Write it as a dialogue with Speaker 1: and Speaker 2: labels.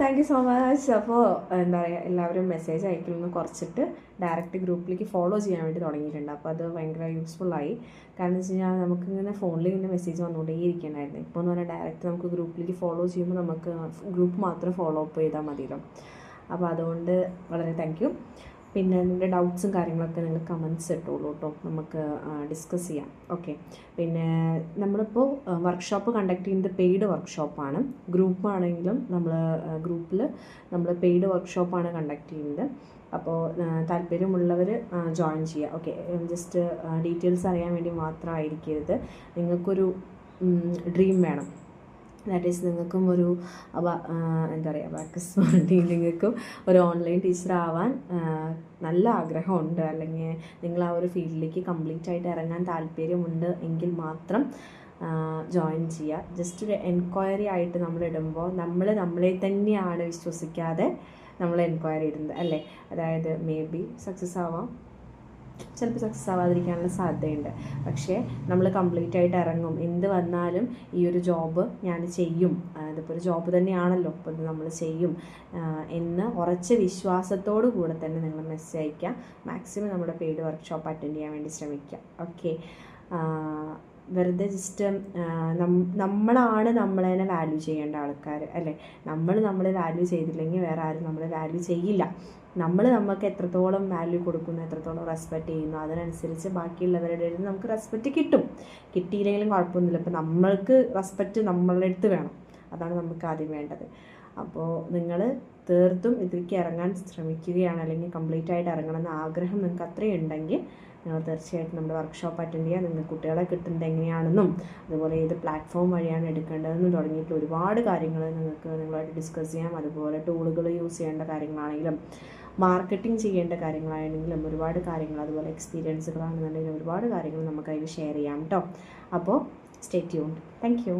Speaker 1: Thank you so much. അപ്പോൾ എന്താ പറയുക, എല്ലാവരും മെസ്സേജ് അയക്കണമെന്ന് കുറച്ചിട്ട് ഡയറക്റ്റ് ഗ്രൂപ്പിലേക്ക് ഫോളോ ചെയ്യാൻ വേണ്ടി തുടങ്ങിയിട്ടുണ്ട്. അപ്പോൾ അത് ഭയങ്കര യൂസ്ഫുള്ളായി. കാരണം വെച്ച് കഴിഞ്ഞാൽ നമുക്കിങ്ങനെ ഫോണിൽ ഇങ്ങനെ മെസ്സേജ് വന്നുകൊണ്ടേ ഇരിക്കണമായിരുന്നു. ഇപ്പോൾ എന്ന് പറഞ്ഞാൽ ഡയറക്റ്റ് നമുക്ക് ഗ്രൂപ്പിലേക്ക് ഫോളോ ചെയ്യുമ്പോൾ നമുക്ക് ഗ്രൂപ്പ് മാത്രം ഫോളോ അപ്പ് ചെയ്താൽ മതിയല്ലോ. അപ്പോൾ അതുകൊണ്ട് വളരെ താങ്ക് യു. പിന്നെ നിങ്ങളുടെ ഡൗട്ട്സും കാര്യങ്ങളൊക്കെ നിങ്ങൾ കമൻറ്റ്സ് ഇട്ടോളൂ കേട്ടോ, നമുക്ക് ഡിസ്കസ് ചെയ്യാം. ഓക്കെ. പിന്നെ നമ്മളിപ്പോൾ വർക്ക്ഷോപ്പ് കണ്ടക്ട് ചെയ്യുന്നത് പെയ്ഡ് വർക്ക്ഷോപ്പാണ്. ഗ്രൂപ്പാണെങ്കിലും ഗ്രൂപ്പിൽ നമ്മൾ പെയ്ഡ് വർക്ക്ഷോപ്പാണ് കണ്ടക്ട് ചെയ്യുന്നത്. അപ്പോൾ താല്പര്യമുള്ളവർ ജോയിൻ ചെയ്യുക. ഓക്കെ. ജസ്റ്റ് ഡീറ്റെയിൽസ് അറിയാൻ വേണ്ടി മാത്രമായിരിക്കരുത്. നിങ്ങൾക്കൊരു ഡ്രീം വേണം. ദാറ്റ് ഈസ് നിങ്ങൾക്കും ഒരു എന്താ പറയുക, അബാക്കസ് നിങ്ങൾക്കും ഒരു ഓൺലൈൻ ടീച്ചർ ആവാൻ നല്ല ആഗ്രഹമുണ്ട്, അല്ലെങ്കിൽ നിങ്ങൾ ആ ഒരു ഫീൽഡിലേക്ക് കംപ്ലീറ്റ് ആയിട്ട് ഇറങ്ങാൻ താല്പര്യമുണ്ട് എങ്കിൽ മാത്രം ജോയിൻ ചെയ്യുക. ജസ്റ്റ് ഒരു എൻക്വയറി ആയിട്ട് നമ്മളിടുമ്പോൾ നമ്മളെ തന്നെയാണ് വിശ്വസിക്കാതെ നമ്മൾ എൻക്വയറി ഇടുന്നത് അല്ലേ. അതായത് മേ ബി സക്സസ് ആവാം, ചിലപ്പോൾ സക്സസ് ആവാതിരിക്കാനുള്ള സാധ്യതയുണ്ട്. പക്ഷേ നമ്മൾ കംപ്ലീറ്റ് ആയിട്ട് ഇറങ്ങും. എന്ത് വന്നാലും ഈ ഒരു ജോബ് ഞാൻ ചെയ്യും, ഇതിപ്പോൾ ഒരു ജോബ് തന്നെയാണല്ലോ, അപ്പോൾ ഇത് നമ്മൾ ചെയ്യും എന്ന് ഉറച്ച വിശ്വാസത്തോടു കൂടെ തന്നെ നിങ്ങൾ മെസ്സേജ് അയയ്ക്കുക. മാക്സിമം നമ്മുടെ പെയ്ഡ് വർക്ക്ഷോപ്പ് അറ്റൻഡ് ചെയ്യാൻ വേണ്ടി ശ്രമിക്കുക. ഓക്കെ. വെറുതെ ജസ്റ്റ് നമ്മളാണ് നമ്മളെ വാല്യൂ ചെയ്യേണ്ട ആൾക്കാർ അല്ലേ. നമ്മളെ വാല്യൂ ചെയ്തില്ലെങ്കിൽ വേറെ ആരും നമ്മളെ വാല്യൂ ചെയ്യില്ല. നമുക്ക് എത്രത്തോളം വാല്യൂ കൊടുക്കുന്നു, എത്രത്തോളം റെസ്പെക്റ്റ് ചെയ്യുന്നു, അതിനനുസരിച്ച് ബാക്കിയുള്ളവരുടെ അടുത്ത് നമുക്ക് റെസ്പെക്റ്റ് കിട്ടും. കിട്ടിയില്ലെങ്കിലും കുഴപ്പമൊന്നുമില്ല. ഇപ്പോൾ നമ്മൾക്ക് റെസ്പെക്റ്റ് നമ്മളുടെ അടുത്ത് വേണം. അതാണ് നമുക്ക് ആദ്യം വേണ്ടത്. അപ്പോൾ നിങ്ങൾ തീർത്തും ഇതിലേക്ക് ഇറങ്ങാൻ ശ്രമിക്കുകയാണ്, അല്ലെങ്കിൽ കംപ്ലീറ്റ് ആയിട്ട് ഇറങ്ങണമെന്ന് ആഗ്രഹം നിങ്ങൾക്ക് അത്രയും ഉണ്ടെങ്കിൽ നിങ്ങൾ തീർച്ചയായിട്ടും നമ്മുടെ വർക്ക്ഷോപ്പ് അറ്റൻഡ് ചെയ്യുക. നിങ്ങൾ കുട്ടികളെ കിട്ടുന്നത് എങ്ങനെയാണെന്നും അതുപോലെ ഏത് പ്ലാറ്റ്ഫോം വഴിയാണ് എടുക്കേണ്ടതെന്നും തുടങ്ങിയിട്ട് ഒരുപാട് കാര്യങ്ങൾ നിങ്ങളുമായിട്ട് ഡിസ്കസ് ചെയ്യാം. അതുപോലെ ടൂളുകൾ യൂസ് ചെയ്യേണ്ട കാര്യങ്ങളാണെങ്കിലും മാർക്കറ്റിംഗ് ചെയ്യേണ്ട കാര്യങ്ങളാണെങ്കിലും ഒരുപാട് കാര്യങ്ങൾ, അതുപോലെ എക്സ്പീരിയൻസുകളാണെന്നുണ്ടെങ്കിൽ ഒരുപാട് കാര്യങ്ങൾ നമുക്ക് അതിൽ ഷെയർ ചെയ്യാം കേട്ടോ. അപ്പോൾ സ്റ്റേ ട്യൂൺഡ്. Thank you.